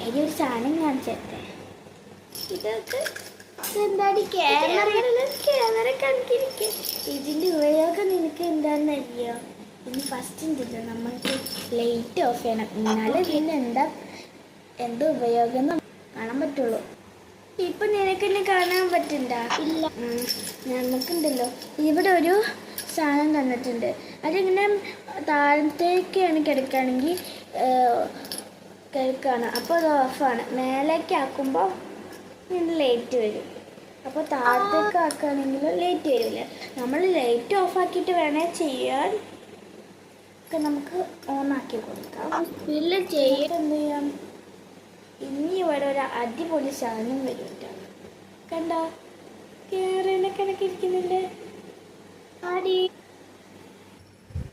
ഒരു സാധനം കാണിച്ചേ. ഇതൊക്കെ എന്താടി ക്യാമറ കണക്കിരിക്കെ. ഇതിൻ്റെ ഉപയോഗം നിനക്ക് എന്താണെന്ന് അറിയോ? ഇനി ഫസ്റ്റ് ഉണ്ടല്ലോ നമുക്ക് ലൈറ്റ് ഓഫ് ചെയ്യണം. എന്നാലും ഇതിന് എന്താ ഉപയോഗം എന്ന് കാണാൻ പറ്റുള്ളൂ. ഇപ്പൊ നിനക്കെന്നെ കാണാൻ പറ്റണ്ട? ഇല്ല. നമുക്കുണ്ടല്ലോ ഇവിടെ ഒരു സാധനം തന്നിട്ടുണ്ട്. അതിങ്ങനെ താഴത്തേക്കാണ് കിടക്കുകയാണെങ്കിൽ കിടക്കുകയാണ്, അപ്പോൾ അത് ഓഫാണ്. മേലേക്ക് ആക്കുമ്പോൾ ഇങ്ങനെ ലൈറ്റ് വരും. അപ്പോൾ താഴത്തേക്ക് ആക്കുകയാണെങ്കിൽ ലൈറ്റ് വരില്ല. നമ്മൾ ലൈറ്റ് ഓഫാക്കിയിട്ട് വേണേൽ ചെയ്യാൻ ഒക്കെ നമുക്ക് ഓണാക്കി കൊടുക്കാം. ഇല്ല ചെയ്യാൻ എന്ത് ചെയ്യാം? ഇനി ഇവിടെ ഒരു അടിപൊളി സാധനം വരും. കണ്ടോ? കേരള കണക്കിരിക്കുന്നില്ലേ? ആടി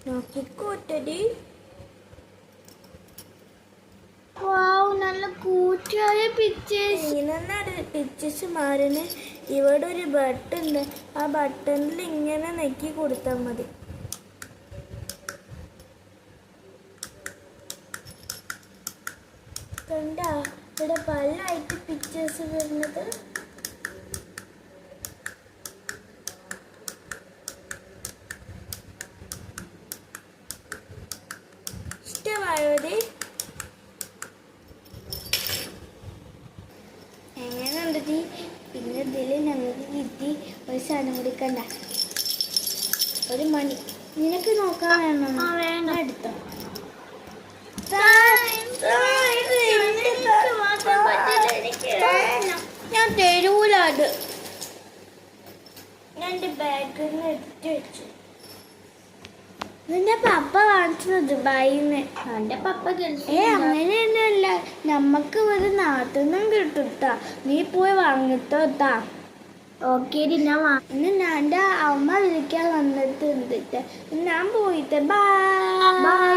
നോക്കിക്കോട്ടടി. നല്ല കൂറ്റായ പിക്ചേഴ്സ്. ഇങ്ങനെ പിക്ചേഴ്സ് മാറിന് ഇവിടെ ഒരു ബട്ടൺ ഉണ്ട്. ആ ബട്ടണിൽ ഇങ്ങനെ നെക്കി കൊടുത്താൽ മതി. കണ്ടാ ഇവിടെ പലതായിട്ട് പിക്ചേഴ്സ് വരുന്നത്. ഇഷ്ടമായോടെ? എങ്ങനെയുണ്ട്? പിന്നെ ഇതിൽ ഞങ്ങൾക്ക് കിട്ടി ഒരു സാധനം കൂടി. കണ്ട ഒരു മണി. നിനക്ക് നോക്കാൻ വേണം? വേണ്ട, എടുത്തോ. ഞാൻ തരൂല. അത് ഞാൻ എൻ്റെ ബാഗിൽ നിന്ന് എടുത്ത് വെച്ചു. നിന്റെ പപ്പ കാണിച്ചത് ദുബായിന്ന്. എൻ്റെ പപ്പ അങ്ങനെയൊന്നുമല്ല. നമ്മക്ക് ഒരു നാട്ടിൽനിന്നും കിട്ടുട്ടാ. നീ പോയി വാങ്ങിട്ടോട്ടാ. ഓക്കെ ഞാൻ എൻ്റെ അമ്മ വിളിക്കാൻ വന്നിട്ട് ഞാൻ പോയിട്ട് ബൈ.